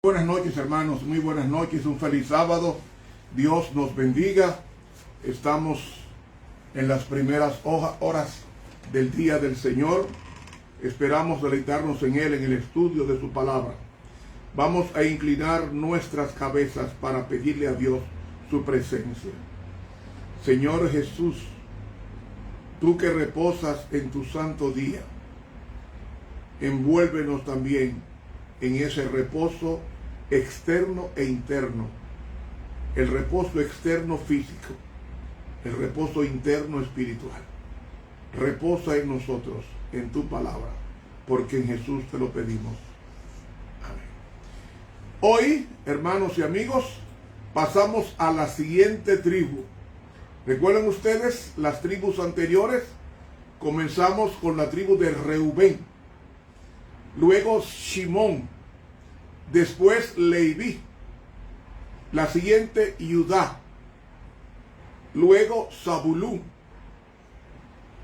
Buenas noches, hermanos, muy buenas noches, un feliz sábado. Dios nos bendiga. Estamos en las primeras horas del día del Señor. Esperamos deleitarnos en Él, en el estudio de su palabra. Vamos a inclinar nuestras cabezas para pedirle a Dios su presencia. Señor Jesús, tú que reposas en tu santo día, envuélvenos también en ese reposo externo e interno, el reposo externo físico, el reposo interno espiritual. Reposa en nosotros, en tu palabra, porque en Jesús te lo pedimos. Amén. Hoy, hermanos y amigos, pasamos a la siguiente tribu. ¿Recuerdan ustedes las tribus anteriores? Comenzamos con la tribu de Reubén, luego Shimón, después Leví, la siguiente Judá, luego Zabulún,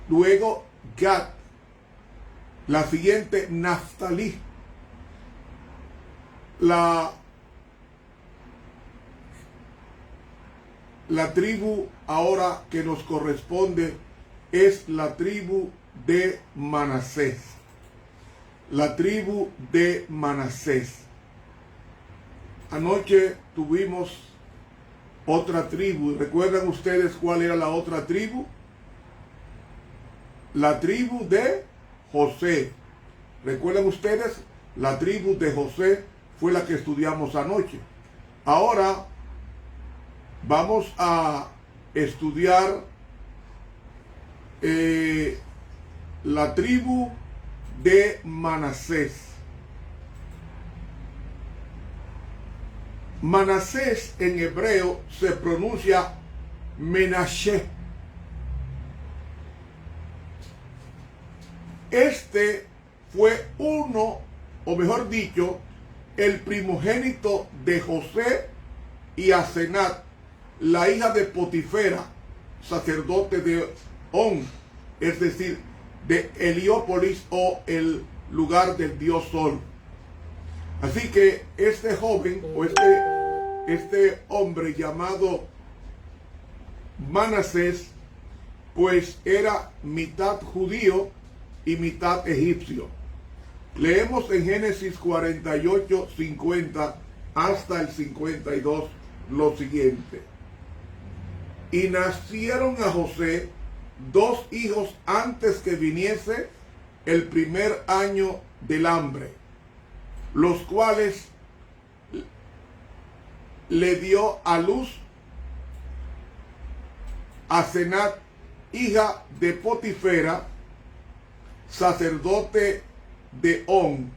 luego Gad, la siguiente Naftalí, la tribu ahora que nos corresponde es la tribu de Manasés. La tribu de Manasés. Anoche tuvimos otra tribu. ¿Recuerdan ustedes cuál era la otra tribu? La tribu de José. ¿Recuerdan ustedes? La tribu de José fue la que estudiamos anoche. Ahora vamos a estudiar la tribu de Manasés. Manasés en hebreo se pronuncia Menashe. Este fue uno, o mejor dicho, el primogénito de José y Asenat, la hija de Potifera, sacerdote de On, es decir, de Heliópolis o el lugar del dios Sol. Así que este joven o este hombre llamado Manasés, pues era mitad judío y mitad egipcio. Leemos en Génesis 48, 50 hasta el 52 lo siguiente. Y nacieron a José dos hijos antes que viniese el primer año del hambre, los cuales le dio a luz Asenat, hija de Potifera, sacerdote de On,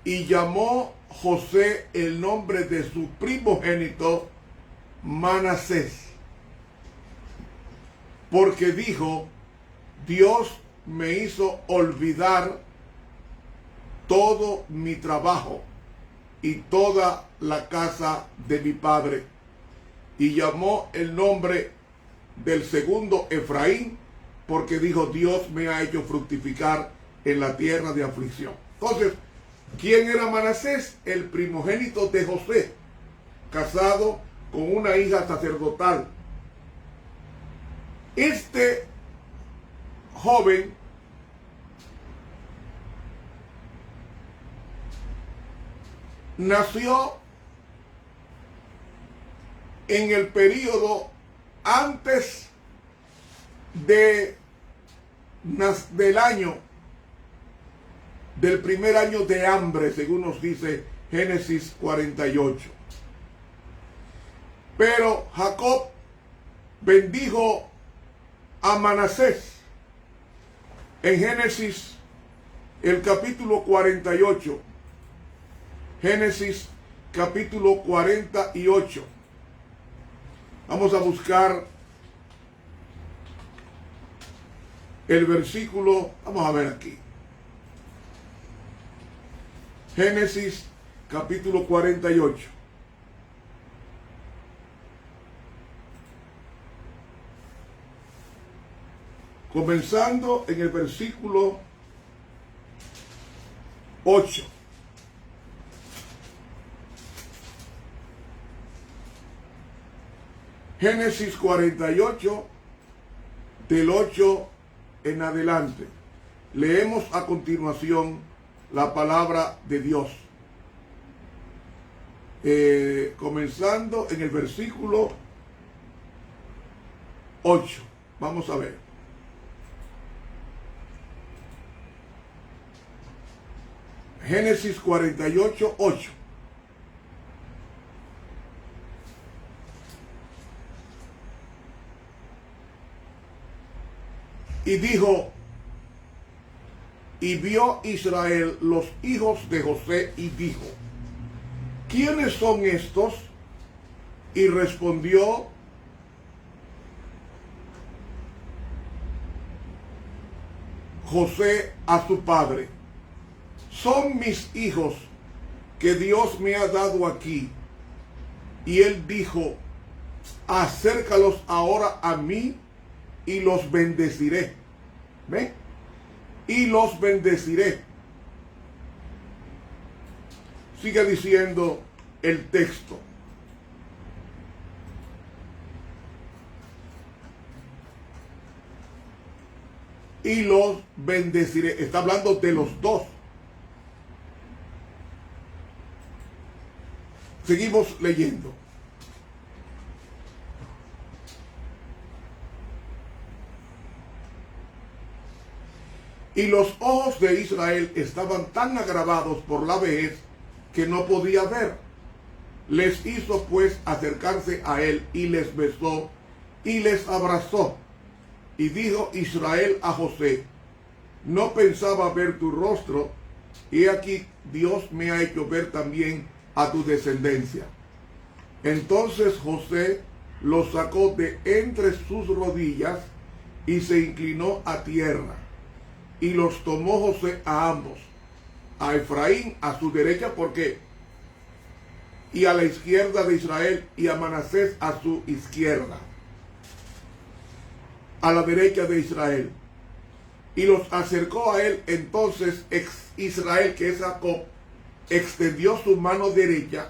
y llamó José el nombre de su primogénito Manasés, porque dijo: Dios me hizo olvidar todo mi trabajo y toda la casa de mi padre. Y llamó el nombre del segundo Efraín, porque dijo: Dios me ha hecho fructificar en la tierra de aflicción. Entonces, ¿quién era Manasés? El primogénito de José, casado con una hija sacerdotal. Este joven nació en el período antes del año, del primer año de hambre, según nos dice Génesis 48. Pero Jacob bendijo a Manasés en Génesis, el capítulo 48. Génesis capítulo 48. Vamos a buscar el versículo, vamos a ver aquí. Génesis capítulo 48. Comenzando en el versículo 8. Génesis 48, del 8 en adelante. Leemos a continuación la palabra de Dios. Comenzando en el versículo 8. Vamos a ver. Génesis 48, 8. Y dijo, y vio Israel los hijos de José y dijo, ¿quiénes son estos? Y respondió José a su padre, son mis hijos que Dios me ha dado aquí. Y él dijo, acércalos ahora a mí y los bendeciré. ¿Ven? Y los bendeciré. Sigue diciendo el texto. Y los bendeciré. Está hablando de los dos. Seguimos leyendo. Y los ojos de Israel estaban tan agravados por la vejez que no podía ver. Les hizo pues acercarse a él y les besó y les abrazó. Y dijo Israel a José, no pensaba ver tu rostro, y aquí Dios me ha hecho ver también a tu descendencia. Entonces José los sacó de entre sus rodillas y se inclinó a tierra. Y los tomó José a ambos, a Efraín a su derecha, porque y a la izquierda de Israel, y a Manasés a su izquierda, a la derecha de Israel. Y los acercó a él. Entonces Israel, que es Jacob, extendió su mano derecha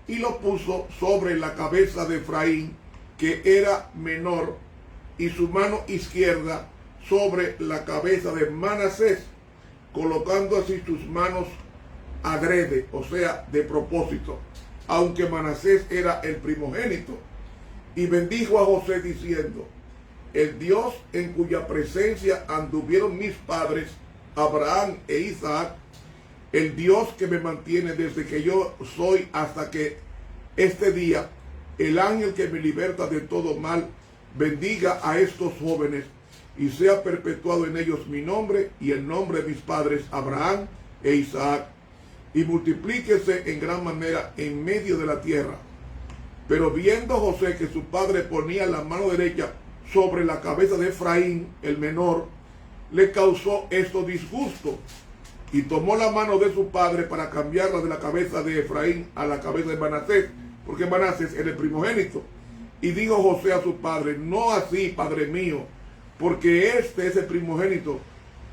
y lo puso sobre la cabeza de Efraín, que era menor, y su mano izquierda sobre la cabeza de Manasés, colocando así sus manos adrede, o sea, de propósito, aunque Manasés era el primogénito. Y bendijo a José diciendo, el Dios en cuya presencia anduvieron mis padres, Abraham e Isaac, el Dios que me mantiene desde que yo soy hasta que este día, el ángel que me liberta de todo mal, bendiga a estos jóvenes y sea perpetuado en ellos mi nombre y el nombre de mis padres Abraham e Isaac, y multiplíquese en gran manera en medio de la tierra. Pero viendo José que su padre ponía la mano derecha sobre la cabeza de Efraín, el menor, le causó esto disgusto, y tomó la mano de su padre para cambiarla de la cabeza de Efraín a la cabeza de Manasés, porque Manasés era el primogénito. Y dijo José a su padre, no así, padre mío, porque este es el primogénito,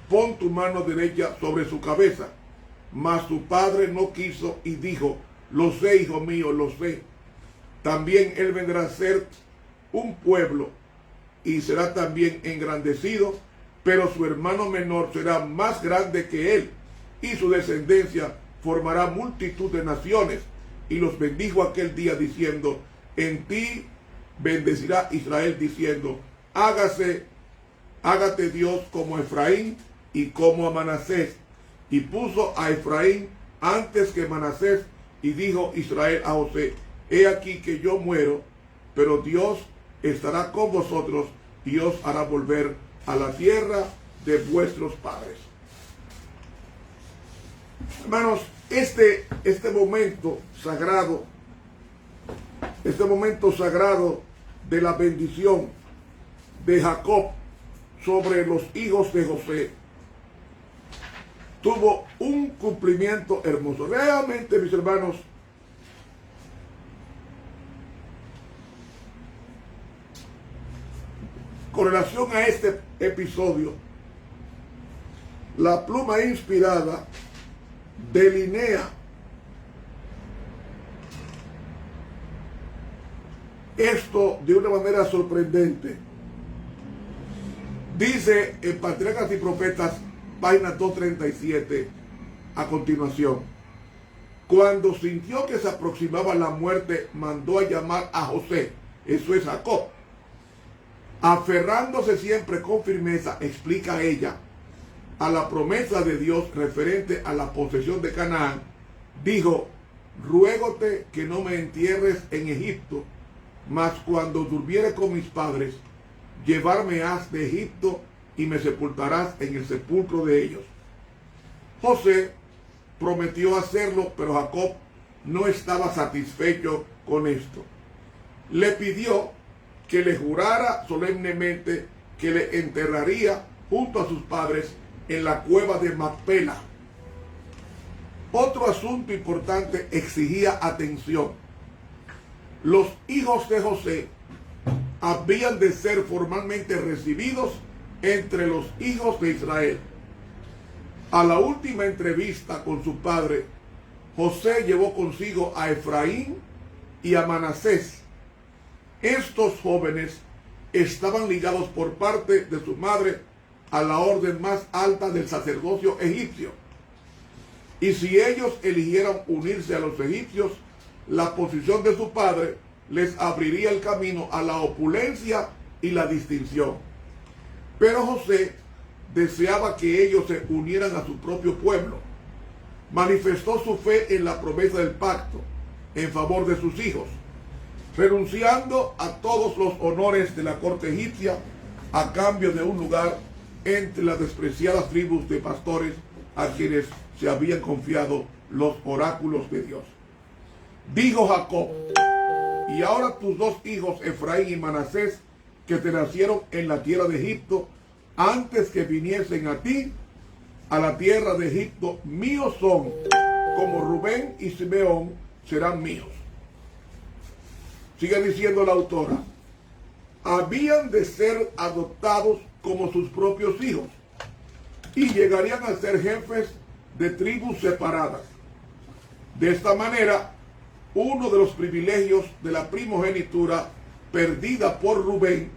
pon tu mano derecha sobre su cabeza. Mas su padre no quiso y dijo, lo sé, hijo mío, lo sé. También él vendrá a ser un pueblo y será también engrandecido, pero su hermano menor será más grande que él, y su descendencia formará multitud de naciones. Y los bendijo aquel día diciendo, en ti bendecirá Israel, diciendo, hágate Dios como a Efraín y como a Manasés. Y puso a Efraín antes que Manasés, y dijo Israel a José, he aquí que yo muero, pero Dios estará con vosotros, y os hará volver a la tierra de vuestros padres. Hermanos, este momento sagrado de la bendición de Jacob sobre los hijos de José tuvo un cumplimiento hermoso. Realmente, mis hermanos, con relación a este episodio, la pluma inspirada delinea esto de una manera sorprendente. Dice en Patriarcas y Profetas, página 237, a continuación: cuando sintió que se aproximaba la muerte, mandó a llamar a José, eso es Jacob. Aferrándose siempre con firmeza, explica ella, a la promesa de Dios referente a la posesión de Canaán, dijo: ruégote que no me entierres en Egipto, mas cuando durmiere con mis padres, llevarme has de Egipto y me sepultarás en el sepulcro de ellos. José prometió hacerlo, pero Jacob no estaba satisfecho con esto. Le pidió que le jurara solemnemente que le enterraría junto a sus padres en la cueva de Macpela. Otro asunto importante exigía atención. Los hijos de José habían de ser formalmente recibidos entre los hijos de Israel. A la última entrevista con su padre, José llevó consigo a Efraín y a Manasés. Estos jóvenes estaban ligados por parte de su madre a la orden más alta del sacerdocio egipcio. Y si ellos eligieran unirse a los egipcios, la posición de su padre les abriría el camino a la opulencia y la distinción. Pero José deseaba que ellos se unieran a su propio pueblo. Manifestó su fe en la promesa del pacto en favor de sus hijos, renunciando a todos los honores de la corte egipcia a cambio de un lugar entre las despreciadas tribus de pastores a quienes se habían confiado los oráculos de Dios. Dijo Jacob: y ahora tus dos hijos, Efraín y Manasés, que te nacieron en la tierra de Egipto, antes que viniesen a ti, a la tierra de Egipto, míos son, como Rubén y Simeón serán míos. Sigue diciendo la autora: habían de ser adoptados como sus propios hijos y llegarían a ser jefes de tribus separadas. De esta manera, uno de los privilegios de la primogenitura perdida por Rubén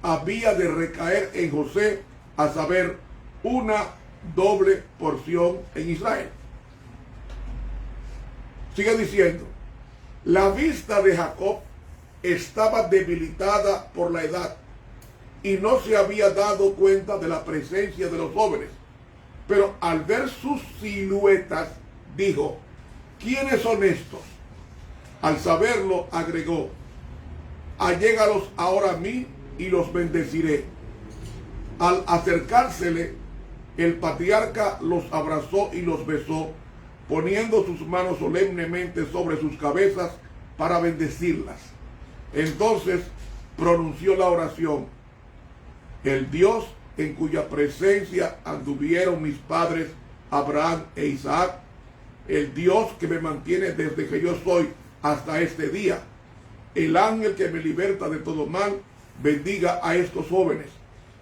había de recaer en José, a saber, una doble porción en Israel. Sigue diciendo: la vista de Jacob estaba debilitada por la edad y no se había dado cuenta de la presencia de los jóvenes, pero al ver sus siluetas dijo: ¿quiénes son estos? Al saberlo agregó: allégalos ahora a mí y los bendeciré. Al acercársele, el patriarca los abrazó y los besó, poniendo sus manos solemnemente sobre sus cabezas para bendecirlas. Entonces pronunció la oración: el Dios en cuya presencia anduvieron mis padres Abraham e Isaac, el Dios que me mantiene desde que yo soy hasta este día, el ángel que me liberta de todo mal, bendiga a estos jóvenes,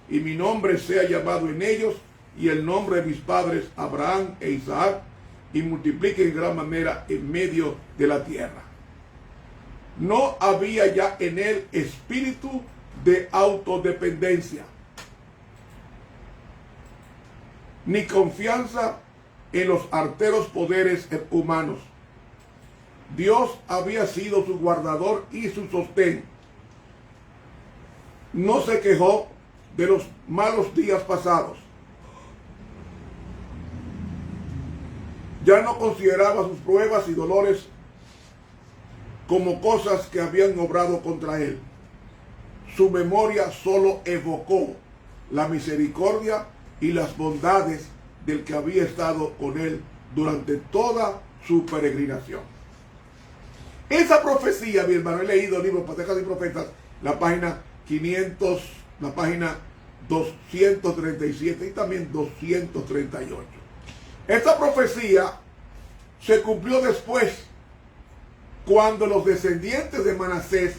y mi nombre sea llamado en ellos, y el nombre de mis padres Abraham e Isaac, y multiplique en gran manera en medio de la tierra. No había ya en él espíritu de autodependencia, ni confianza en los arteros poderes humanos. Dios había sido su guardador y su sostén. No se quejó de los malos días pasados. Ya no consideraba sus pruebas y dolores como cosas que habían obrado contra él. Su memoria solo evocó la misericordia y las bondades del que había estado con él durante toda su peregrinación. Esa profecía, mi hermano, he leído el libro Patriarcas y Profetas, la página 500, la página 237 y también 238. Esta profecía se cumplió después, cuando los descendientes de Manasés,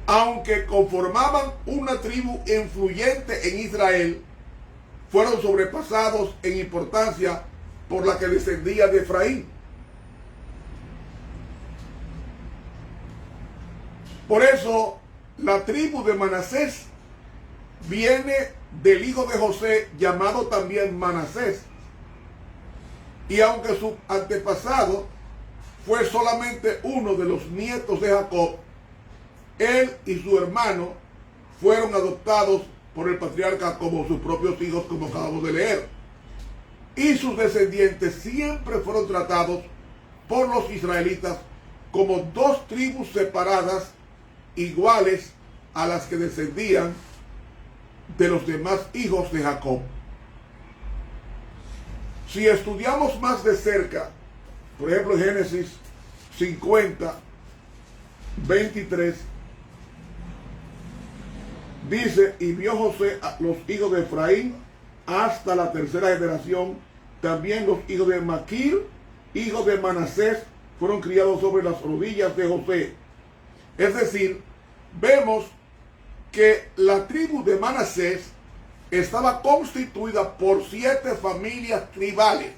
aunque conformaban una tribu influyente en Israel, fueron sobrepasados en importancia por la que descendía de Efraín. Por eso la tribu de Manasés viene del hijo de José, llamado también Manasés. Y aunque su antepasado fue solamente uno de los nietos de Jacob, él y su hermano fueron adoptados por el patriarca como sus propios hijos, como acabamos de leer. Y sus descendientes siempre fueron tratados por los israelitas como dos tribus separadas, iguales a las que descendían de los demás hijos de Jacob. Si estudiamos más de cerca, por ejemplo, en Génesis 50, 23, dice: y vio José a los hijos de Efraín hasta la tercera generación, también los hijos de Maquir, hijos de Manasés, fueron criados sobre las rodillas de José. Es decir, vemos que la tribu de Manasés estaba constituida por 7 familias tribales.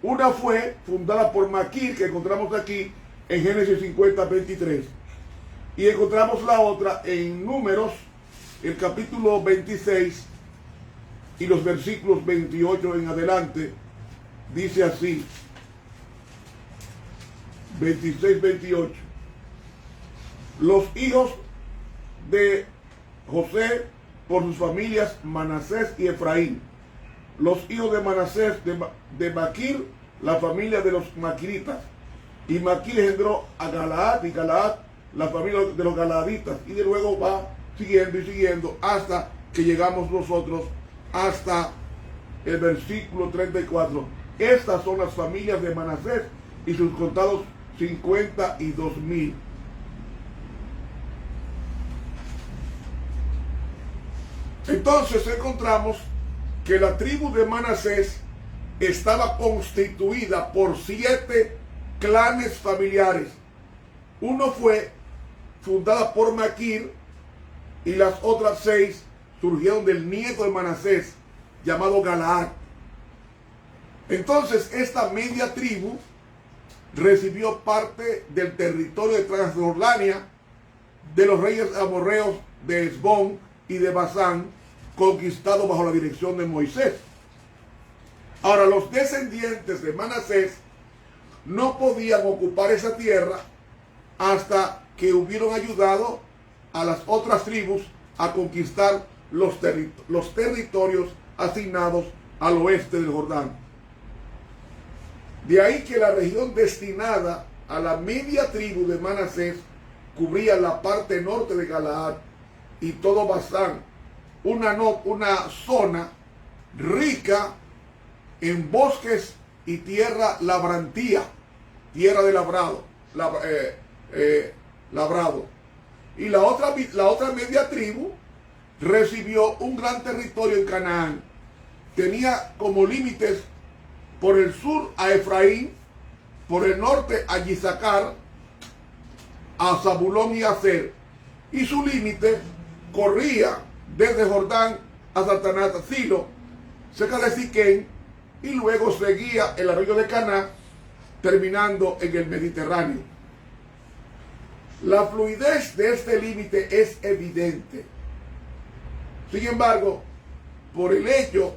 Una fue fundada por Maquir, que encontramos aquí en Génesis 50, 23. Y encontramos la otra en Números, el capítulo 26 y los versículos 28 en adelante. Dice así, 26, 28. Los hijos de José por sus familias, Manasés y Efraín. Los hijos de Manasés de Maquir, la familia de los maquiritas. Y Maquir engendró a Galaad, y Galaad la familia de los galaaditas. Y de luego va siguiendo y siguiendo hasta que llegamos nosotros hasta el versículo 34. Estas son las familias de Manasés y sus contados 52,000. Entonces encontramos que la tribu de Manasés estaba constituida por 7 clanes familiares. Uno fue fundada por Maquir y las otras 6 surgieron del nieto de Manasés, llamado Galaad. Entonces esta media tribu recibió parte del territorio de Transjordania de los reyes amorreos de Hesbón y de Basán, conquistado bajo la dirección de Moisés. Ahora, los descendientes de Manasés no podían ocupar esa tierra hasta que hubieron ayudado a las otras tribus a conquistar los territorios asignados al oeste del Jordán. De ahí que la región destinada a la media tribu de Manasés cubría la parte norte de Galaad y todo Basán, una zona rica en bosques y tierra labrantía, tierra de labrado. Y la otra media tribu recibió un gran territorio en Canaán. Tenía como límites por el sur a Efraín, por el norte a Isaacar, a Zabulón y a Aser, y su límite corría desde Jordán hasta Tanat-Silo, cerca de Siquén, y luego seguía el arroyo de Caná, terminando en el Mediterráneo. La fluidez de este límite es evidente. Sin embargo, por el hecho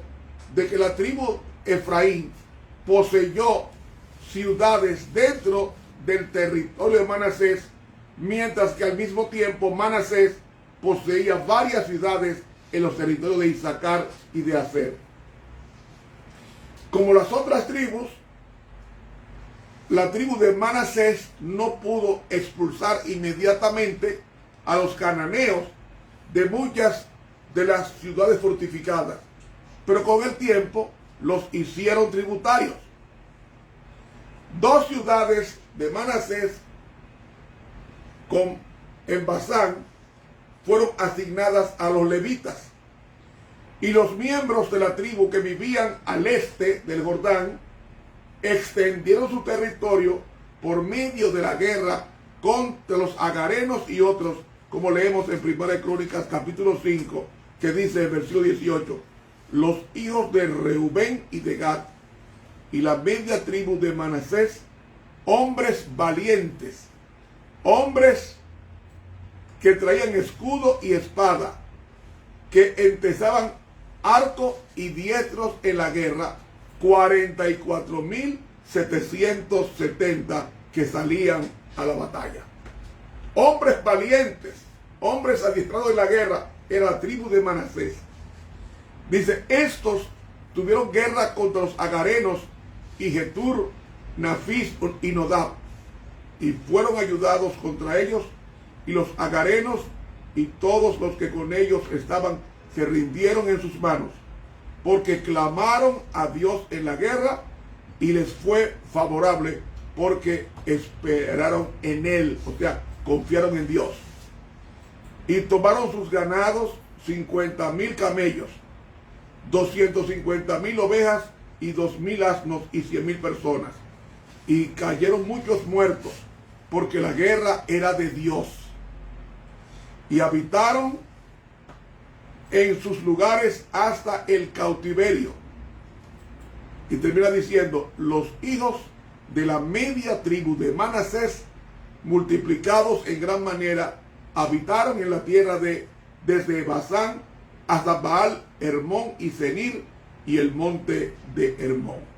de que la tribu Efraín poseyó ciudades dentro del territorio de Manasés, mientras que al mismo tiempo Manasés poseía varias ciudades en los territorios de Isaacar y de Aser. Como las otras tribus, la tribu de Manasés no pudo expulsar inmediatamente a los cananeos de muchas de las ciudades fortificadas, pero con el tiempo los hicieron tributarios. 2 ciudades de Manasés en Basán fueron asignadas a los levitas, y los miembros de la tribu que vivían al este del Jordán extendieron su territorio por medio de la guerra contra los agarenos y otros, como leemos en 1 Crónicas capítulo 5, que dice en versículo 18: los hijos de Reubén y de Gad y la media tribu de Manasés, hombres valientes, hombres que traían escudo y espada, que entesaban arco y diestros en la guerra, 44,770 que salían a la batalla. Hombres valientes, hombres adiestrados en la guerra, era la tribu de Manasés. Dice, estos tuvieron guerra contra los agarenos y Getur, Nafis y Nodab, y fueron ayudados contra ellos, y los agarenos y todos los que con ellos estaban se rindieron en sus manos, porque clamaron a Dios en la guerra, y les fue favorable, porque esperaron en Él, o sea, confiaron en Dios. Y tomaron sus ganados, 50,000 camellos, 250,000 ovejas, y 2,000 asnos, y 100,000 personas. Y cayeron muchos muertos, porque la guerra era de Dios. Y habitaron en sus lugares hasta el cautiverio. Y termina diciendo, los hijos de la media tribu de Manasés, multiplicados en gran manera, habitaron en la tierra desde Basán hasta Baal, Hermón y Senir, y el monte de Hermón.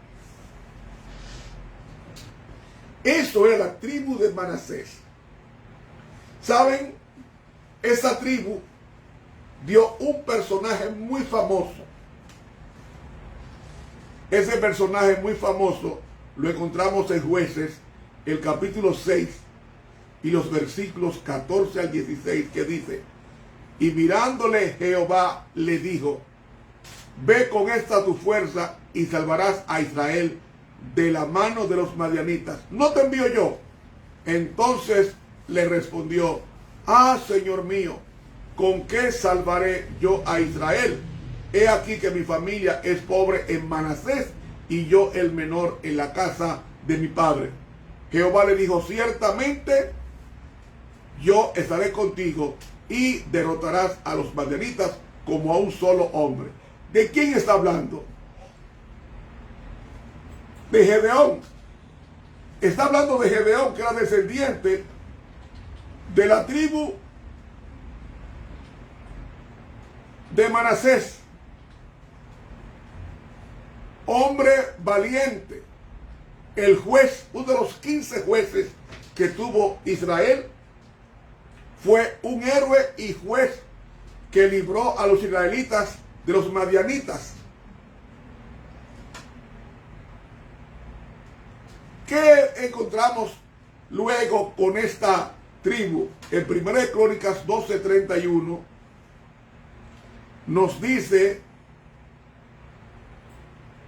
Eso era la tribu de Manasés. ¿Saben? Esa tribu dio un personaje muy famoso. Ese personaje muy famoso lo encontramos en Jueces, el capítulo 6 y los versículos 14 al 16, que dice, y mirándole Jehová le dijo, ve con esta tu fuerza y salvarás a Israel de la mano de los madianitas. ¿No te envío yo? Entonces le respondió, Señor mío, ¿con qué salvaré yo a Israel? He aquí que mi familia es pobre en Manasés y yo el menor en la casa de mi padre. Jehová le dijo, ciertamente yo estaré contigo y derrotarás a los madianitas como a un solo hombre. ¿De quién está hablando? De Gedeón. Está hablando de Gedeón, que era descendiente de la tribu de Manasés. Hombre valiente. El juez, uno de los 15 jueces que tuvo Israel, fue un héroe y juez que libró a los israelitas de los madianitas. ¿Qué encontramos luego con esta tribu? En 1 Crónicas 12:31 nos dice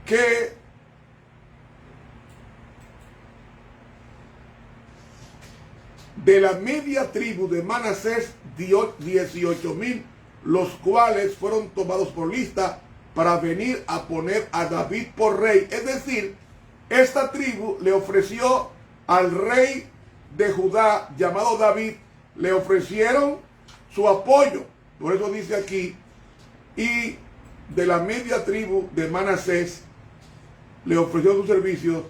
que de la media tribu de Manasés dio 18,000, los cuales fueron tomados por lista para venir a poner a David por rey. Es decir, esta tribu le ofreció al rey de Judá, llamado David, le ofrecieron su apoyo. Por eso dice aquí, y de la media tribu de Manasés le ofreció sus servicios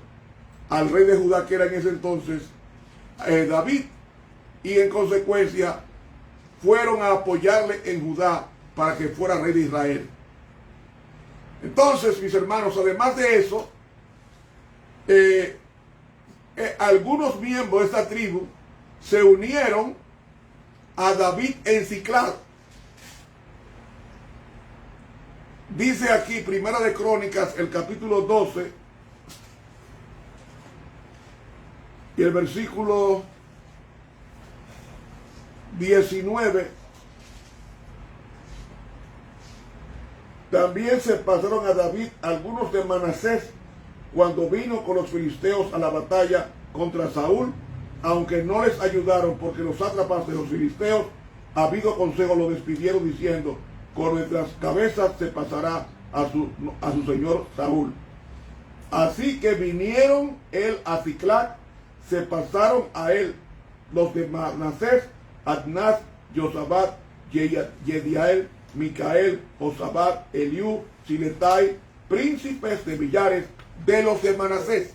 al rey de Judá, que era en ese entonces David, y en consecuencia fueron a apoyarle en Judá para que fuera rey de Israel. Entonces, mis hermanos, además de eso, algunos miembros de esta tribu se unieron a David en Siclag. Dice aquí, Primera de Crónicas, el capítulo 12 y el versículo 19. También se pasaron a David algunos de Manasés cuando vino con los filisteos a la batalla contra Saúl, aunque no les ayudaron, porque los sátrapas de los filisteos, habido consejo, lo despidieron diciendo, con nuestras cabezas se pasará a su señor Saúl. Así que vinieron él a Siclag, se pasaron a él los de Manasés, Adnás, Josabat, Yediael, Micael, Josabat, Eliú, Siletai, príncipes de millares de los de Manasés.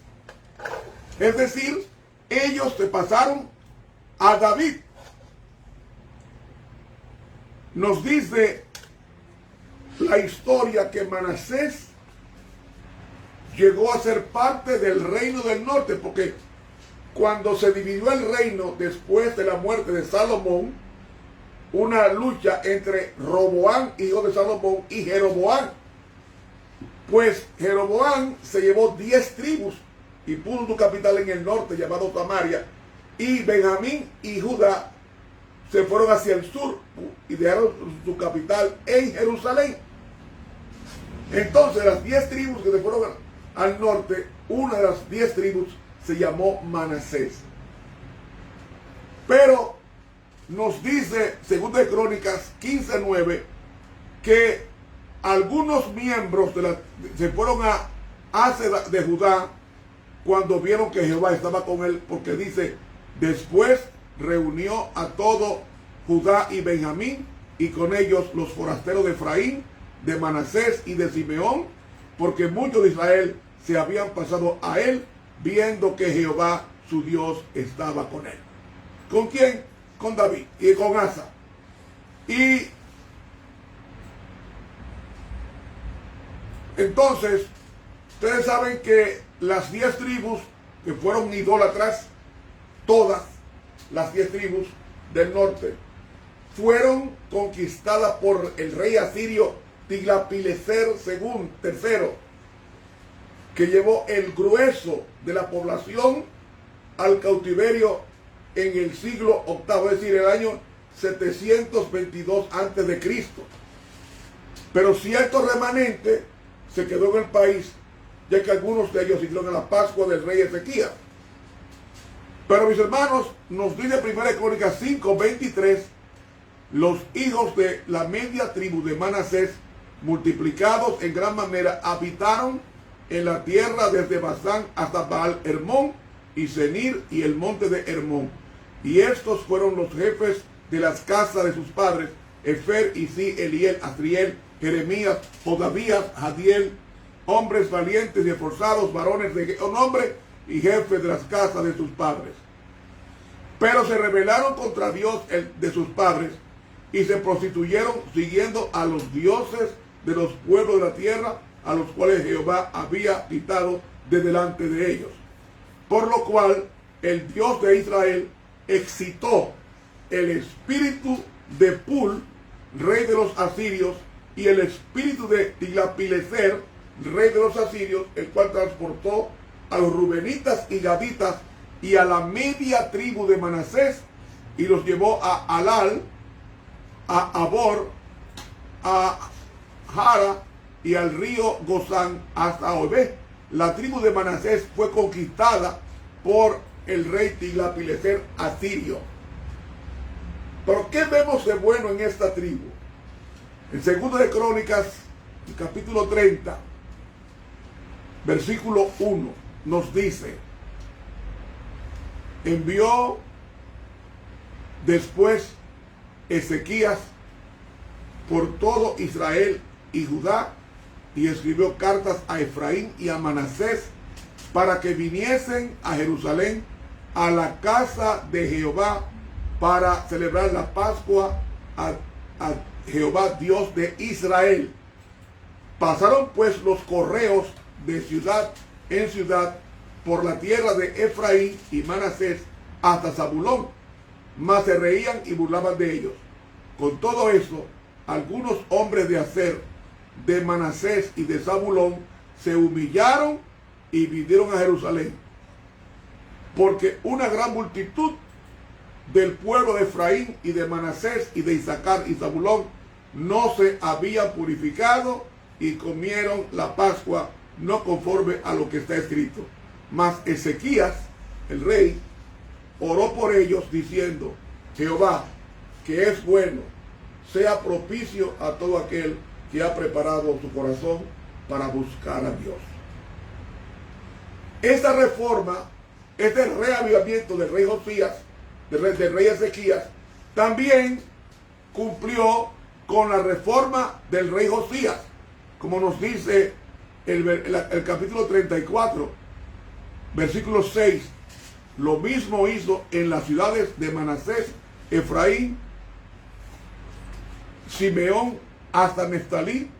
Es decir, ellos se pasaron a David. nos dice la historia que Manasés llegó a ser parte del reino del norte, porque cuando se dividió el reino después de la muerte de Salomón, una lucha entre Roboam, hijo de Salomón, y Jeroboam. Pues Jeroboam se llevó 10 tribus y puso su capital en el norte, llamado Samaria, y Benjamín y Judá se fueron hacia el sur y dejaron su capital en Jerusalén. Entonces las 10 tribus que se fueron al norte, una de las 10 tribus se llamó Manasés. Pero nos dice 2 de Crónicas 15:9 que algunos miembros se fueron a Asa de Judá cuando vieron que Jehová estaba con él, porque dice, después reunió a todo Judá y Benjamín, y con ellos los forasteros de Efraín, de Manasés y de Simeón, porque muchos de Israel se habían pasado a él, viendo que Jehová su Dios estaba con él. ¿Con quién? Con David y con Asa. Y entonces, ustedes saben que las 10 tribus que fueron idólatras, todas las 10 tribus del norte, fueron conquistadas por el rey asirio Tiglat-Pileser III, que llevó el grueso de la población al cautiverio en el siglo VIII, es decir, el año 722 a.C. Pero cierto remanente se quedó en el país, ya que algunos de ellos siguieron a la Pascua del rey Ezequías. Pero mis hermanos, nos dice 1 Crónicas 5:23, los hijos de la media tribu de Manasés, multiplicados en gran manera, habitaron en la tierra desde Basán hasta Baal Hermón y Senir y el monte de Hermón. Y estos fueron los jefes de las casas de sus padres: Efer, Isí, Eliel, Asriel, Jeremías, Odavías, Jadiel, hombres valientes y esforzados, varones de nombre y jefes de las casas de sus padres. Pero se rebelaron contra Dios de sus padres y se prostituyeron siguiendo a los dioses de los pueblos de la tierra, a los cuales Jehová había quitado de delante de ellos. Por lo cual el Dios de Israel excitó el espíritu de Pul, rey de los asirios, y el espíritu de Tiglat-Pileser, rey de los asirios, el cual transportó a los rubenitas y gaditas y a la media tribu de Manasés, y los llevó a Alal, a Abor, a Jara y al río Gozán hasta Obé. La tribu de Manasés fue conquistada por el rey Tiglat-Pileser asirio. Pero ¿qué vemos de bueno en esta tribu? En 2 de Crónicas, capítulo 30, versículo 1, nos dice: envió después Ezequías por todo Israel y Judá, y escribió cartas a Efraín y a Manasés para que viniesen a Jerusalén, a la casa de Jehová, para celebrar la Pascua a Jehová Dios de Israel. Pasaron pues los correos de ciudad en ciudad por la tierra de Efraín y Manasés hasta Zabulón, mas se reían y burlaban de ellos. Con todo eso, algunos hombres de Aser, de Manasés y de Zabulón se humillaron y vinieron a Jerusalén, porque una gran multitud del pueblo de Efraín y de Manasés y de Isaacar y Zabulón no se habían purificado y comieron la Pascua no conforme a lo que está escrito. Mas Ezequías, el rey, oró por ellos diciendo: Jehová, que es bueno, sea propicio a todo aquel que ha preparado su corazón para buscar a Dios. Esta reforma, este reavivamiento del rey Josías, del rey Ezequías, también cumplió con la reforma del rey Josías, como nos dice el capítulo 34, versículo 6. Lo mismo hizo en las ciudades de Manasés, Efraín, Simeón hasta Neftalí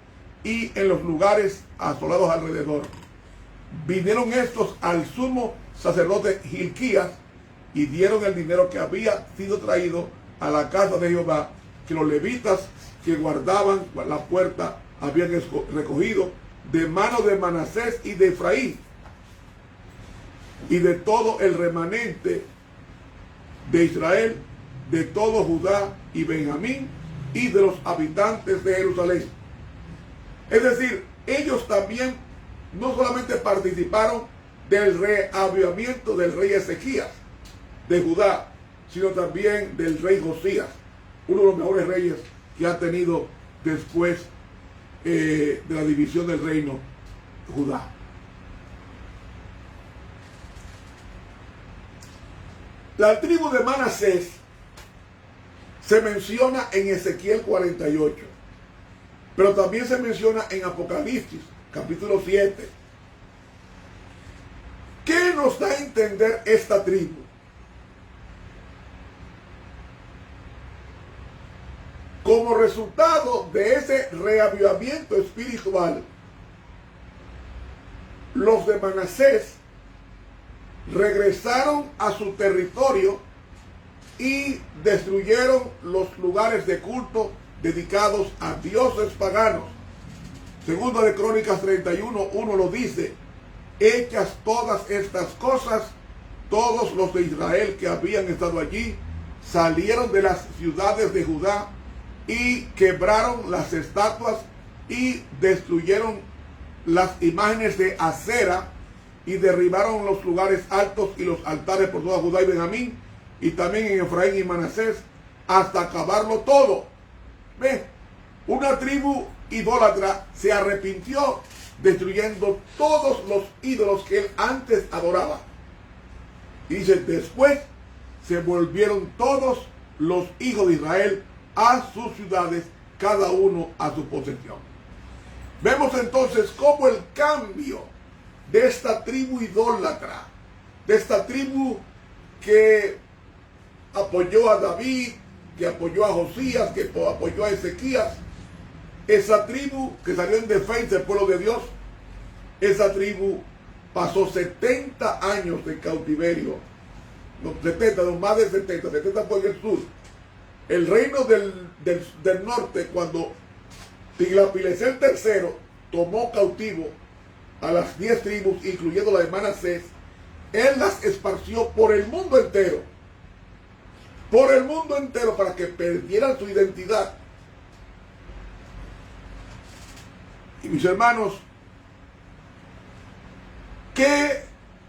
y en los lugares asolados alrededor. Vinieron estos al sumo sacerdote Hilquías y dieron el dinero que había sido traído a la casa de Jehová, que los levitas que guardaban la puerta habían recogido de mano de Manasés y de Efraín y de todo el remanente de Israel, de todo Judá y Benjamín y de los habitantes de Jerusalén. Es decir, ellos también no solamente participaron del reavivamiento del rey Ezequías de Judá, sino también del rey Josías, uno de los mejores reyes que ha tenido después de la división del reino Judá. La tribu de Manasés se menciona en Ezequiel 48, pero también se menciona en Apocalipsis, capítulo 7. ¿Qué nos da a entender esta tribu? Como resultado de ese reavivamiento espiritual, los de Manasés regresaron a su territorio y destruyeron los lugares de culto dedicados a dioses paganos. Segundo de Crónicas 31:1 lo dice: hechas todas estas cosas, todos los de Israel que habían estado allí salieron de las ciudades de Judá y quebraron las estatuas y destruyeron las imágenes de Acera y derribaron los lugares altos y los altares por toda Judá y Benjamín y también en Efraín y Manasés hasta acabarlo todo. ¿Ve? Una tribu idólatra se arrepintió destruyendo todos los ídolos que él antes adoraba. Y dice, después se volvieron todos los hijos de Israel a sus ciudades, cada uno a su posesión. Vemos entonces cómo el cambio de esta tribu idólatra, de esta tribu que apoyó a David, que apoyó a Josías, que apoyó a Ezequías, esa tribu que salió en defensa del pueblo de Dios, esa tribu pasó 70 años de cautiverio, no, 70, no, más de 70 por el sur. El reino del norte, cuando Tiglath-Pileser III tomó cautivo a las 10 tribus, incluyendo la de Manasés, él las esparció por el mundo entero. Por el mundo entero, para que perdieran su identidad. Y mis hermanos, ¿qué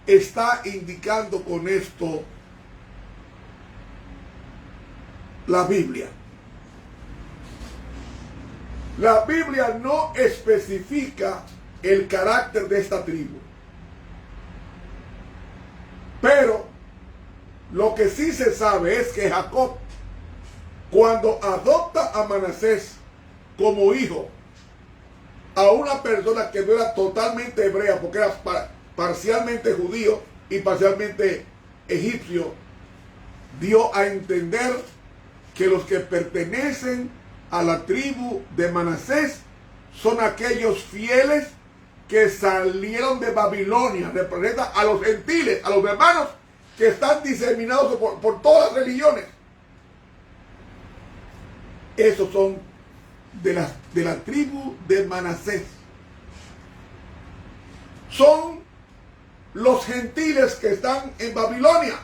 está indicando con esto la Biblia? La Biblia no especifica el carácter de esta tribu, pero lo que sí se sabe es que Jacob, cuando adopta a Manasés como hijo, a una persona que no era totalmente hebrea, porque era parcialmente judío y parcialmente egipcio, dio a entender que los que pertenecen a la tribu de Manasés son aquellos fieles que salieron de Babilonia. Representa a los gentiles, a los hermanos que están diseminados por todas las religiones. Esos son de la tribu de Manasés. Son los gentiles que están en Babilonia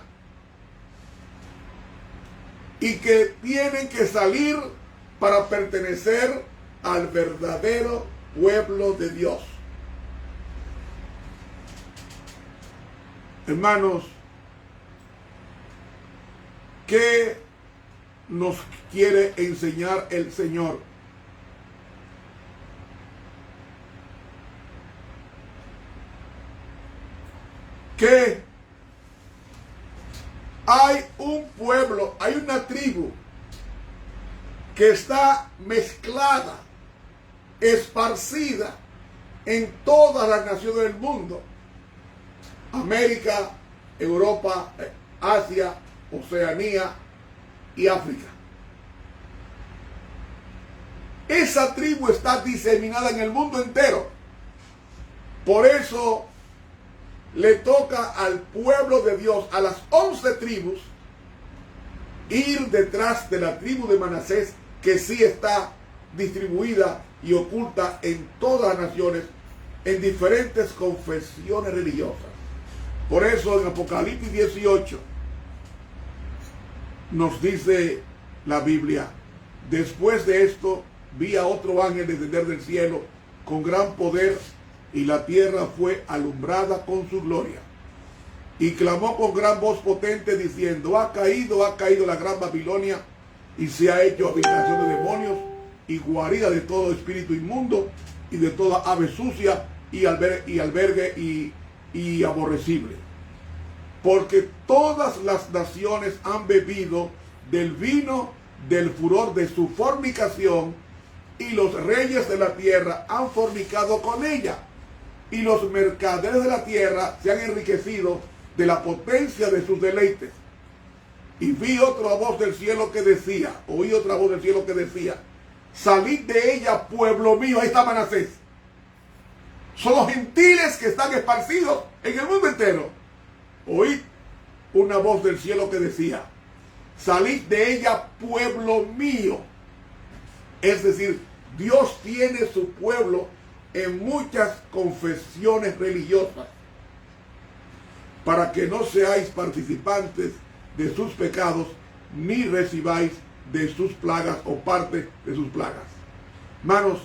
y que tienen que salir para pertenecer al verdadero pueblo de Dios. Hermanos, ¿qué nos quiere enseñar el Señor? Que hay un pueblo, hay una tribu que está mezclada, esparcida en todas las naciones del mundo: América, Europa, Asia, Oceanía y África. Esa tribu está diseminada en el mundo entero. Por eso le toca al pueblo de Dios, a las 11 tribus, ir detrás de la tribu de Manasés, que sí está distribuida y oculta en todas las naciones, en diferentes confesiones religiosas. Por eso en Apocalipsis 18 nos dice la Biblia: después de esto vi a otro ángel descender del cielo con gran poder, y la tierra fue alumbrada con su gloria. Y clamó con gran voz potente diciendo: ha caído la gran Babilonia, y se ha hecho habitación de demonios y guarida de todo espíritu inmundo y de toda ave sucia y albergue y aborrecible. Porque todas las naciones han bebido del vino del furor de su fornicación, y los reyes de la tierra han fornicado con ella, y los mercaderes de la tierra se han enriquecido de la potencia de sus deleites. Y oí otra voz del cielo que decía: salid de ella, pueblo mío. Ahí está Manasés. Son los gentiles que están esparcidos en el mundo entero. Oí una voz del cielo que decía: salid de ella, pueblo mío. Es decir, Dios tiene su pueblo en muchas confesiones religiosas, para que no seáis participantes de sus pecados, ni recibáis de sus plagas o parte de sus plagas. Hermanos,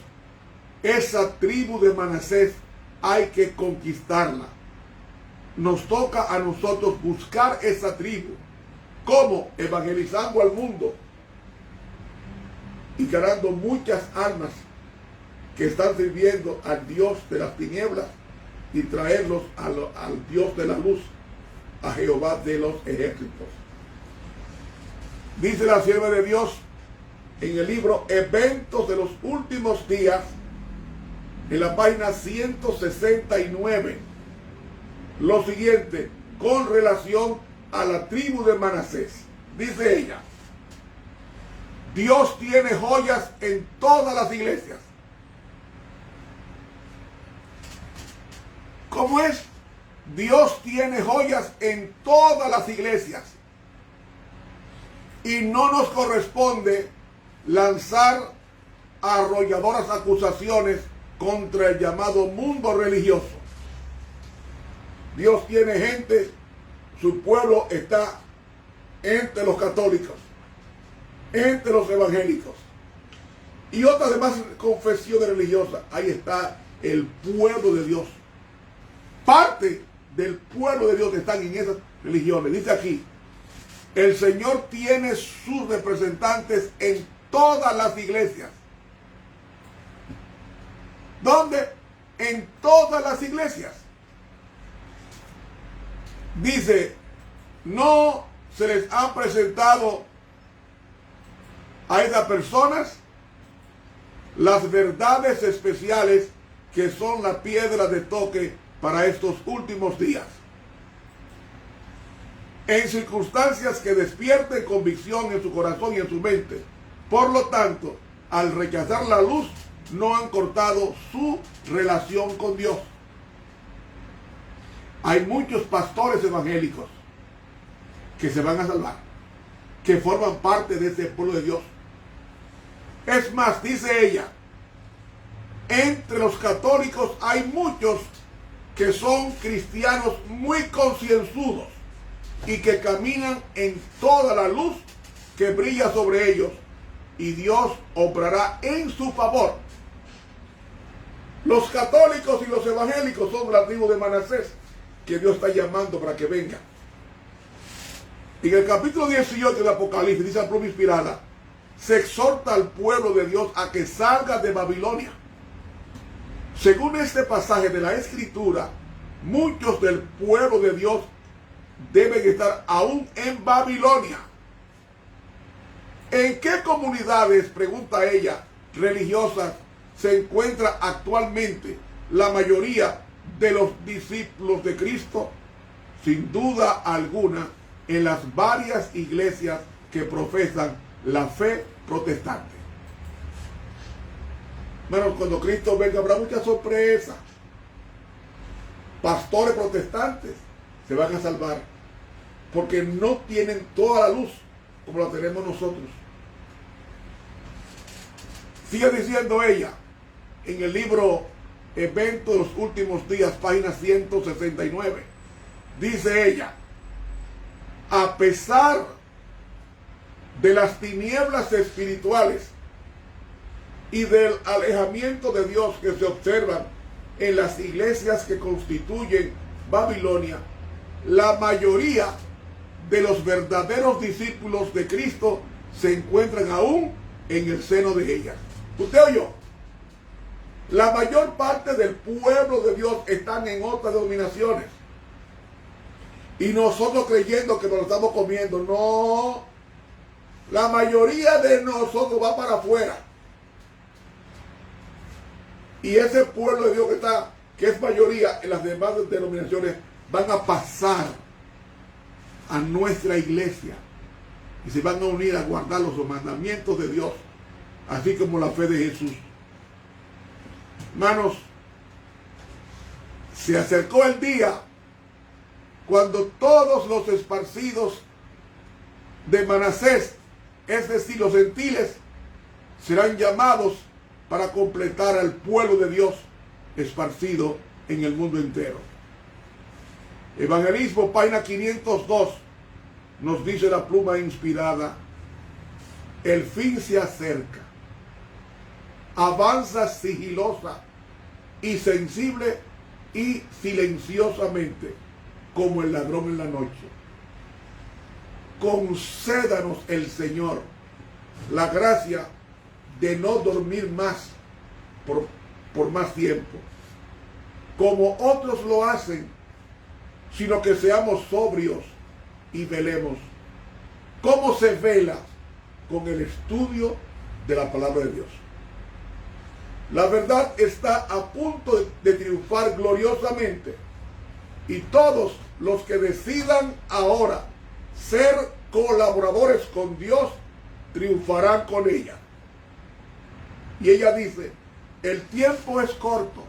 esa tribu de Manasés hay que conquistarla. Nos toca a nosotros buscar esa tribu. ¿Cómo? Evangelizando al mundo y ganando muchas almas que están sirviendo al Dios de las tinieblas, y traerlos al Dios de la luz, a Jehová de los ejércitos. Dice la sierva de Dios en el libro Eventos de los Últimos Días, en la página 169, lo siguiente con relación a la tribu de Manasés. Dice ella: Dios tiene joyas en todas las iglesias. ¿Cómo es? Dios tiene joyas en todas las iglesias. Y no nos corresponde lanzar arrolladoras acusaciones contra el llamado mundo religioso. Dios tiene gente, su pueblo está entre los católicos, entre los evangélicos y otras demás confesiones religiosas. Ahí está el pueblo de Dios. Parte del pueblo de Dios están en esas religiones. Dice aquí: el Señor tiene sus representantes en todas las iglesias. ¿Dónde? En todas las iglesias. Dice: no se les ha presentado a esas personas las verdades especiales que son la piedra de toque para estos últimos días, en circunstancias que despierten convicción en su corazón y en su mente. Por lo tanto, al rechazar la luz, no han cortado su relación con Dios. Hay muchos pastores evangélicos que se van a salvar, que forman parte de ese pueblo de Dios. Es más, dice ella, entre los católicos hay muchos que son cristianos muy concienzudos y que caminan en toda la luz que brilla sobre ellos, y Dios obrará en su favor. Los católicos y los evangélicos son la tribu de Manasés, que Dios está llamando para que vengan. En el capítulo 18 de Apocalipsis, dice la pluma inspirada, se exhorta al pueblo de Dios a que salga de Babilonia. Según este pasaje de la Escritura, muchos del pueblo de Dios deben estar aún en Babilonia. ¿En qué comunidades, pregunta ella, religiosas se encuentra actualmente la mayoría de los discípulos de Cristo? Sin duda alguna, en las varias iglesias que profesan la fe protestante. Hermanos, cuando Cristo venga habrá mucha sorpresa. Pastores protestantes se van a salvar porque no tienen toda la luz como la tenemos nosotros. Sigue diciendo ella en el libro Eventos de los Últimos Días, página 169. Dice ella: a pesar de las tinieblas espirituales y del alejamiento de Dios que se observan en las iglesias que constituyen Babilonia, la mayoría de los verdaderos discípulos de Cristo se encuentran aún en el seno de ellas. ¿Usted oyó? La mayor parte del pueblo de Dios están en otras denominaciones. Y nosotros creyendo que nos lo estamos comiendo. No. La mayoría de nosotros va para afuera. Y ese pueblo de Dios que es mayoría en las demás denominaciones, van a pasar a nuestra iglesia. Y se van a unir a guardar los mandamientos de Dios, así como la fe de Jesús. Hermanos, se acercó el día cuando todos los esparcidos de Manasés, es decir, los gentiles, serán llamados para completar al pueblo de Dios esparcido en el mundo entero. Evangelismo, página 502, nos dice la pluma inspirada: el fin se acerca, avanza sigilosa y sensible y silenciosamente como el ladrón en la noche. Concédanos el Señor la gracia de no dormir más por más tiempo, como otros lo hacen, sino que seamos sobrios y velemos. ¿Cómo se vela? Con el estudio de la palabra de Dios. La verdad está a punto de triunfar gloriosamente, y todos los que decidan ahora ser colaboradores con Dios triunfarán con ella. Y ella dice: el tiempo es corto,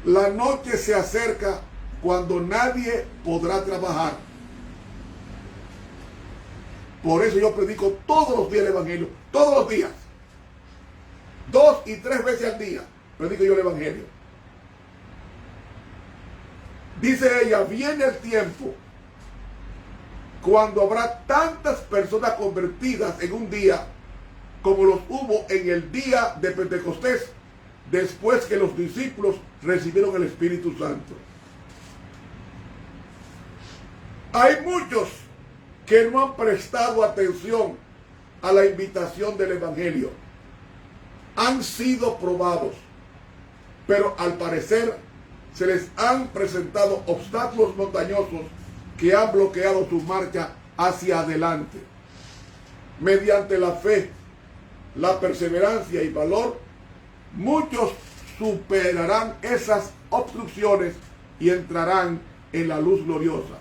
la noche se acerca cuando nadie podrá trabajar. Por eso yo predico todos los días el Evangelio, todos los días, 2 y 3 veces al día predico yo el Evangelio. Dice ella: viene el tiempo cuando habrá tantas personas convertidas en un día como los hubo en el día de Pentecostés, después que los discípulos recibieron el Espíritu Santo. Hay muchos que no han prestado atención a la invitación del Evangelio. Han sido probados, pero al parecer se les han presentado obstáculos montañosos que han bloqueado su marcha hacia adelante. Mediante la fe, la perseverancia y valor, muchos superarán esas obstrucciones y entrarán en la luz gloriosa.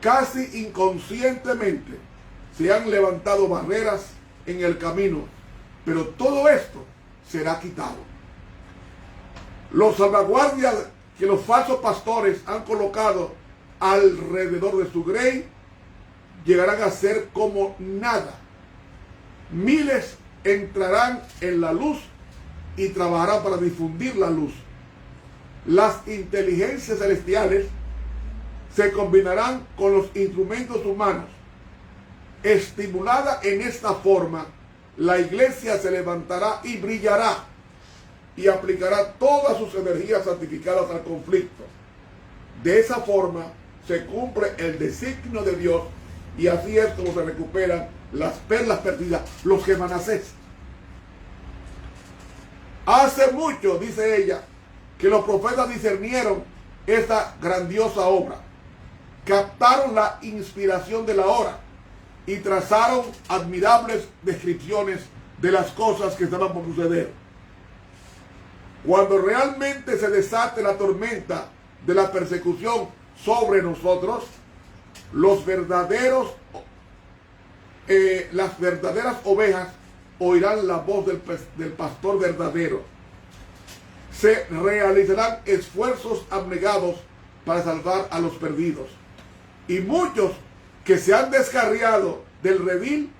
Casi inconscientemente se han levantado barreras en el camino, pero todo esto será quitado. Los salvaguardias que los falsos pastores han colocado alrededor de su grey llegarán a ser como nada. Miles entrarán en la luz y trabajarán para difundir la luz. Las inteligencias celestiales se combinarán con los instrumentos humanos. Estimulada en esta forma, la iglesia se levantará y brillará y aplicará todas sus energías santificadas al conflicto. De esa forma se cumple el designio de Dios, y así es como se recuperan las perlas perdidas, los Gemanasés. Hace mucho, dice ella, que los profetas discernieron esta grandiosa obra, captaron la inspiración de la hora y trazaron admirables descripciones de las cosas que estaban por suceder. Cuando realmente se desate la tormenta de la persecución sobre nosotros, las verdaderas ovejas oirán la voz del pastor verdadero. Se realizarán esfuerzos abnegados para salvar a los perdidos. Y muchos que se han descarriado del redil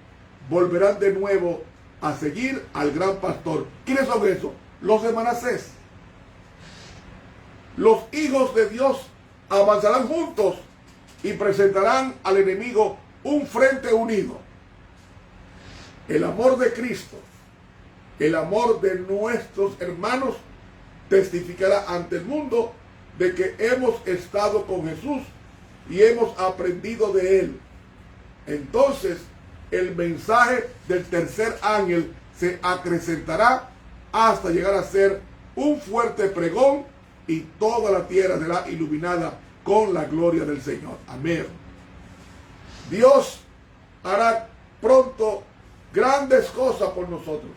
volverán de nuevo a seguir al gran pastor. ¿Quiénes son esos? Los de Manasés. Los hijos de Dios avanzarán juntos y presentarán al enemigo un frente unido. El amor de Cristo, el amor de nuestros hermanos, testificará ante el mundo de que hemos estado con Jesús y hemos aprendido de él. Entonces el mensaje del tercer ángel se acrecentará hasta llegar a ser un fuerte pregón y toda la tierra será iluminada con la gloria del Señor. Amén. Dios hará pronto grandes cosas por nosotros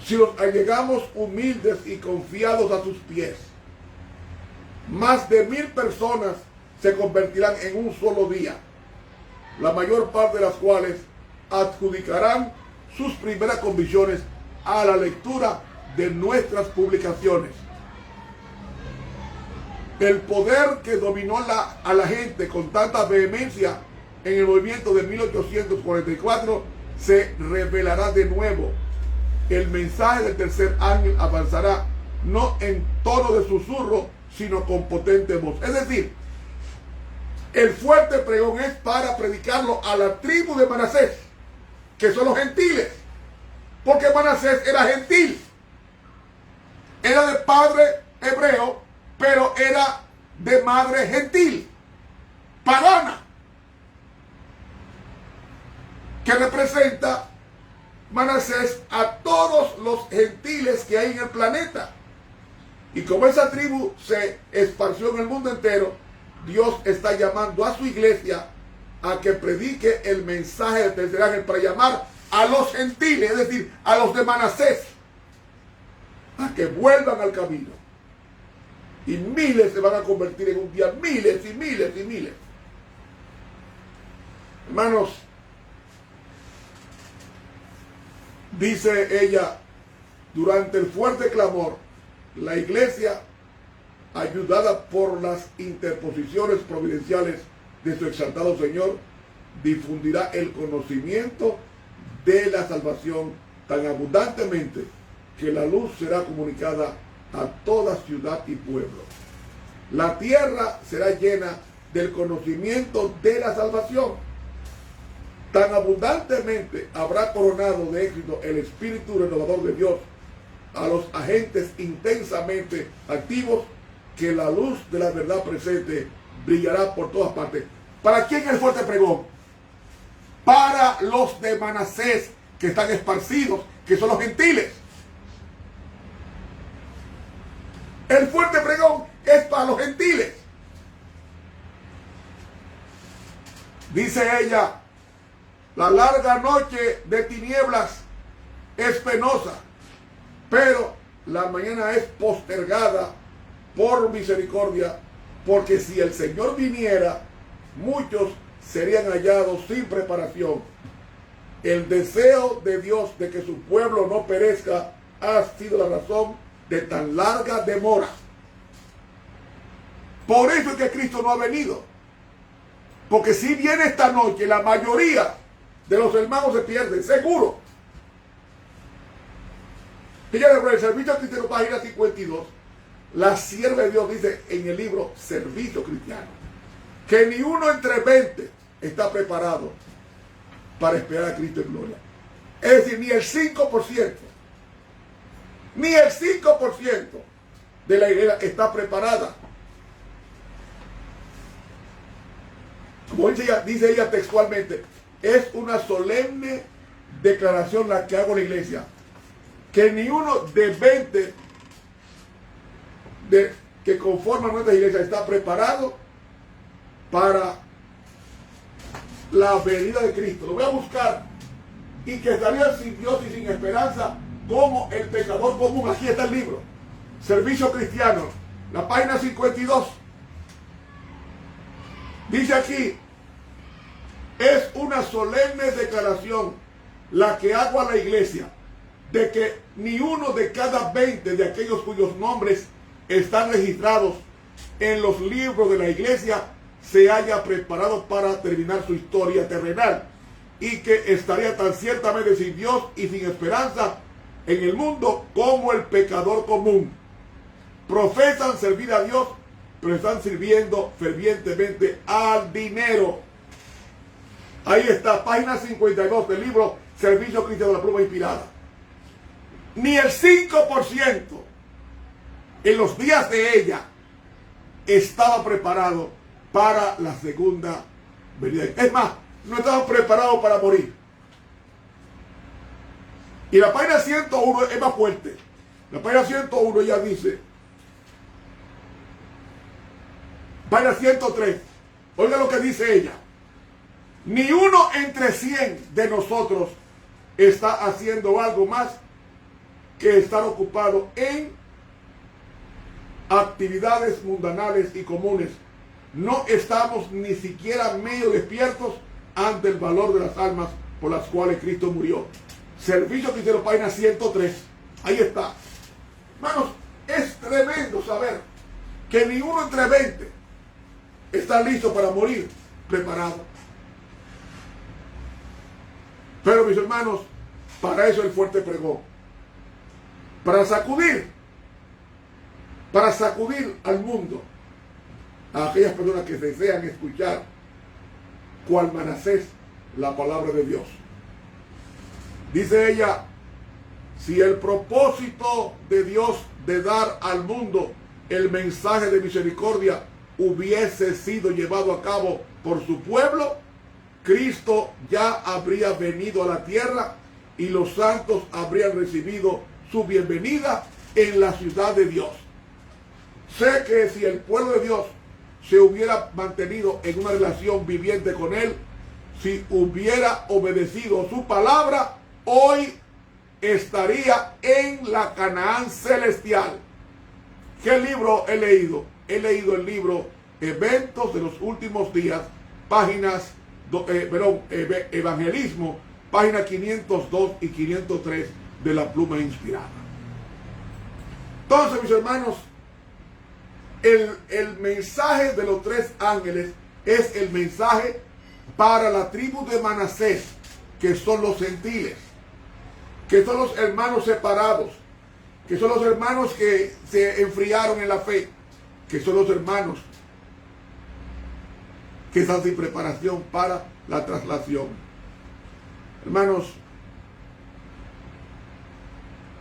si nos allegamos humildes y confiados a sus pies. Más de 1000 personas se convertirán en un solo día, la mayor parte de las cuales adjudicarán sus primeras convicciones a la lectura de nuestras publicaciones. El poder que dominó a la gente con tanta vehemencia en el movimiento de 1844 se revelará de nuevo. El mensaje del tercer ángel avanzará no en tono de susurro, sino con potente voz. Es decir, el fuerte pregón es para predicarlo a la tribu de Manasés, que son los gentiles, porque Manasés era gentil, era de padre hebreo, pero era de madre gentil, pagana, que representa Manasés a todos los gentiles que hay en el planeta. Y como esa tribu se esparció en el mundo entero, Dios está llamando a su iglesia a que predique el mensaje del tercer ángel para llamar a los gentiles, es decir, a los de Manasés, a que vuelvan al camino. Y miles se van a convertir en un día, miles y miles y miles. Hermanos, dice ella, durante el fuerte clamor, la iglesia, ayudada por las interposiciones providenciales de su exaltado Señor, difundirá el conocimiento de la salvación tan abundantemente que la luz será comunicada a toda ciudad y pueblo. La tierra será llena del conocimiento de la salvación. Tan abundantemente habrá coronado de éxito el espíritu renovador de Dios a los agentes intensamente activos, que la luz de la verdad presente brillará por todas partes. ¿Para quién es el fuerte pregón? Para los de Manasés, que están esparcidos, que son los gentiles. El fuerte pregón es para los gentiles. Dice ella, la larga noche de tinieblas es penosa, pero la mañana es postergada por misericordia, porque si el Señor viniera, muchos serían hallados sin preparación. El deseo de Dios de que su pueblo no perezca ha sido la razón de tan larga demora. Por eso es que Cristo no ha venido. Porque si viene esta noche, la mayoría de los hermanos se pierden, seguro. Fíjate, por el Servicio Cristiano, página 52, la sierva de Dios dice en el libro Servicio Cristiano, que ni uno entre 20 está preparado para esperar a Cristo en gloria. Es decir, ni el 5%, ni el 5% de la iglesia está preparada. Como dice ella textualmente, es una solemne declaración la que hago en la iglesia, que ni uno de 20 que conforman nuestra iglesia está preparado para la venida de Cristo. Lo voy a buscar, y que estaría sin Dios y sin esperanza como el pecador común. Aquí está el libro, Servicio Cristiano, la página 52. Dice aquí, es una solemne declaración la que hago a la iglesia, de que ni uno de cada 20 de aquellos cuyos nombres están registrados en los libros de la iglesia se haya preparado para terminar su historia terrenal, y que estaría tan ciertamente sin Dios y sin esperanza en el mundo como el pecador común. Profesan servir a Dios, pero están sirviendo fervientemente al dinero. Ahí está, página 52 del libro Servicio Cristiano de la Pluma Inspirada. Ni el 5% en los días de ella estaba preparado para la segunda venida. Es más, no estaban preparados para morir. Y la página 101 es más fuerte. La página 101 ya dice, página 103, oiga lo que dice ella: ni uno entre 100 de nosotros está haciendo algo más que estar ocupado en actividades mundanales y comunes. No estamos ni siquiera medio despiertos ante el valor de las almas por las cuales Cristo murió. Servicio Cristiano, página 103. Ahí está. Hermanos, es tremendo saber que ni uno entre 20 está listo para morir, preparado. Pero mis hermanos, para eso el fuerte pregón. Para sacudir al mundo, a aquellas personas que desean escuchar cual Manasés la palabra de Dios. Dice ella, si el propósito de Dios de dar al mundo el mensaje de misericordia hubiese sido llevado a cabo por su pueblo, Cristo ya habría venido a la tierra y los santos habrían recibido su bienvenida en la ciudad de Dios. Sé que si el pueblo de Dios se hubiera mantenido en una relación viviente con Él, si hubiera obedecido su palabra, hoy estaría en la Canaán celestial. ¿Qué libro he leído? He leído el libro Eventos de los Últimos Días, páginas, Evangelismo, páginas 502 y 503 de la Pluma Inspirada. Entonces, mis hermanos, el mensaje de los 3 ángeles es el mensaje para la tribu de Manasés, que son los gentiles, que son los hermanos separados, que son los hermanos que se enfriaron en la fe, que son los hermanos que están sin preparación para la traslación. Hermanos,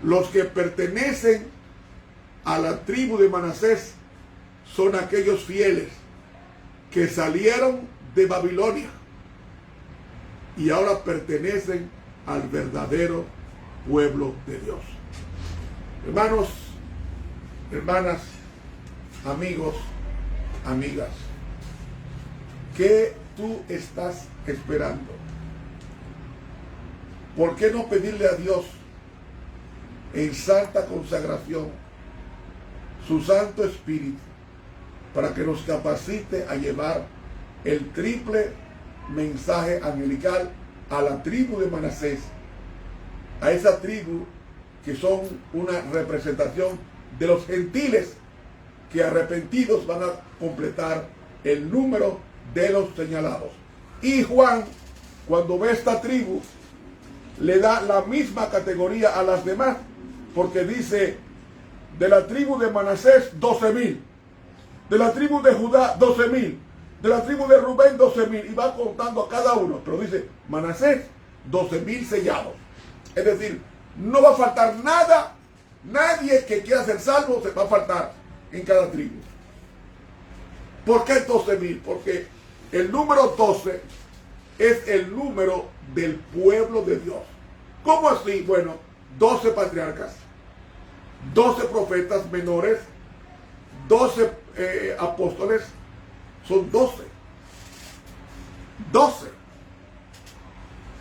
los que pertenecen a la tribu de Manasés son aquellos fieles que salieron de Babilonia y ahora pertenecen al verdadero pueblo de Dios. Hermanos, hermanas, amigos, amigas, ¿qué tú estás esperando? ¿Por qué no pedirle a Dios en santa consagración su Santo Espíritu para que nos capacite a llevar el triple mensaje angelical a la tribu de Manasés, a esa tribu que son una representación de los gentiles que arrepentidos van a completar el número de los señalados? Y Juan, cuando ve esta tribu, le da la misma categoría a las demás, porque dice, de la tribu de Manasés 12,000, de la tribu de Judá 12,000, de la tribu de Rubén 12,000, y va contando a cada uno, pero dice Manasés 12,000 sellados. Es decir, no va a faltar nada, nadie que quiera ser salvo se va a faltar en cada tribu. ¿Por qué 12,000? Porque el número 12 es el número del pueblo de Dios. ¿Cómo así? Bueno, 12 patriarcas, 12 profetas menores, 12 apóstoles, son 12. 12.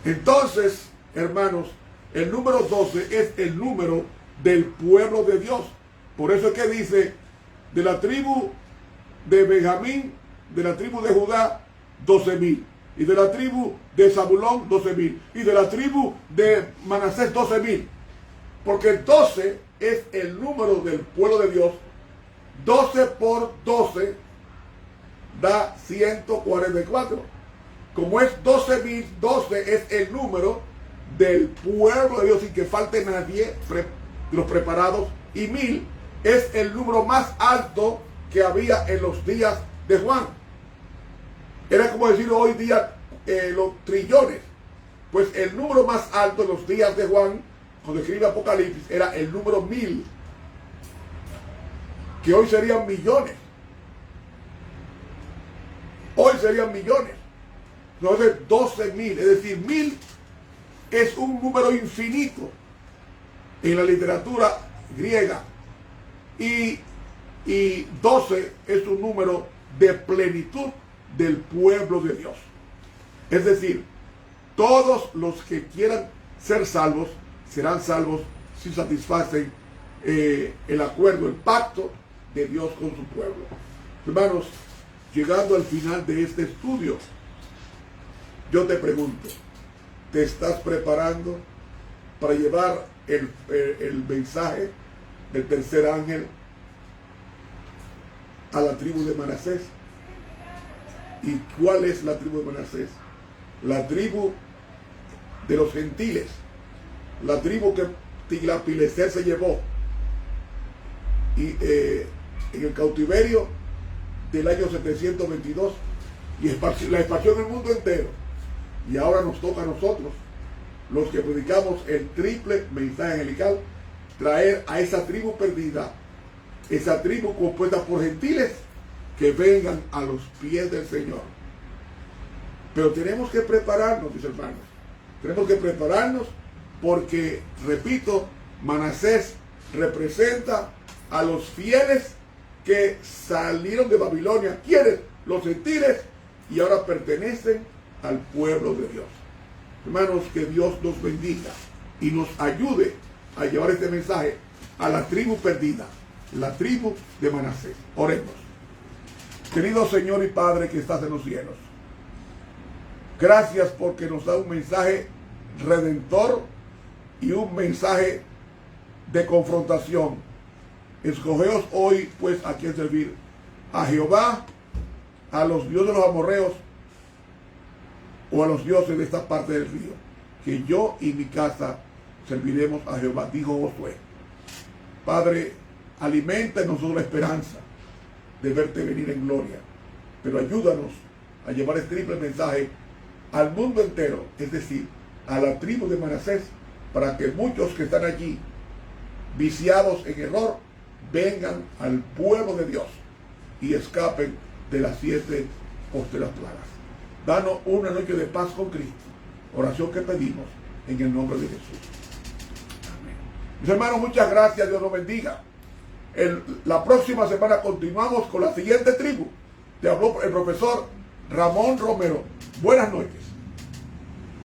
Entonces, hermanos, el número 12 es el número del pueblo de Dios. Por eso es que dice, de la tribu de Benjamín, de la tribu de Judá, 12,000. Y de la tribu de Zabulón, 12,000. Y de la tribu de Manasés, 12,000. Porque 12 es el número del pueblo de Dios. 12 por 12 da 144. Como es 12,000, 12 es el número del pueblo de Dios sin que falte nadie de los preparados. Y 1000 es el número más alto que había en los días de Juan. Era como decir hoy día los trillones. Pues el número más alto en los días de Juan, cuando escribe Apocalipsis, era el número 1000. Que hoy serían millones. Hoy serían millones. Entonces 12,000, es decir, 1000 es un número infinito en la literatura griega. Y 12 es un número de plenitud del pueblo de Dios. Es decir, todos los que quieran ser salvos serán salvos si satisfacen el acuerdo, el pacto de Dios con su pueblo. Hermanos, llegando al final de este estudio, yo te pregunto, ¿te estás preparando para llevar el mensaje del tercer ángel a la tribu de Manasés? ¿Y cuál es la tribu de Manasés? La tribu de los gentiles, la tribu que Tiglat-Pileser se llevó y en el cautiverio del año 722 y la esparció en el mundo entero. Y ahora nos toca a nosotros, los que predicamos el triple mensaje angelical, traer a esa tribu perdida, esa tribu compuesta por gentiles, que vengan a los pies del Señor. Pero tenemos que prepararnos, mis hermanos. Tenemos que prepararnos porque, repito, Manasés representa a los fieles que salieron de Babilonia, quieren los gentiles y ahora pertenecen al pueblo de Dios. Hermanos, que Dios nos bendiga y nos ayude a llevar este mensaje a la tribu perdida, la tribu de Manasés. Oremos. Querido Señor y Padre que estás en los cielos, gracias porque nos da un mensaje redentor y un mensaje de confrontación. Escogeos hoy pues a quien servir: a Jehová, a los dioses de los amorreos o a los dioses de esta parte del río. Que yo y mi casa serviremos a Jehová, dijo Josué. Padre, alimenta en nosotros la esperanza de verte venir en gloria, pero ayúdanos a llevar este triple mensaje al mundo entero, es decir, a la tribu de Manasés, para que muchos que están allí viciados en error vengan al pueblo de Dios y escapen de las 7 posteras plagas. Danos una noche de paz con Cristo, oración que pedimos en el nombre de Jesús. Amén. Mis hermanos, muchas gracias, Dios los bendiga. La próxima semana continuamos con la siguiente tribu. Te habló el profesor Ramón Romero. Buenas noches.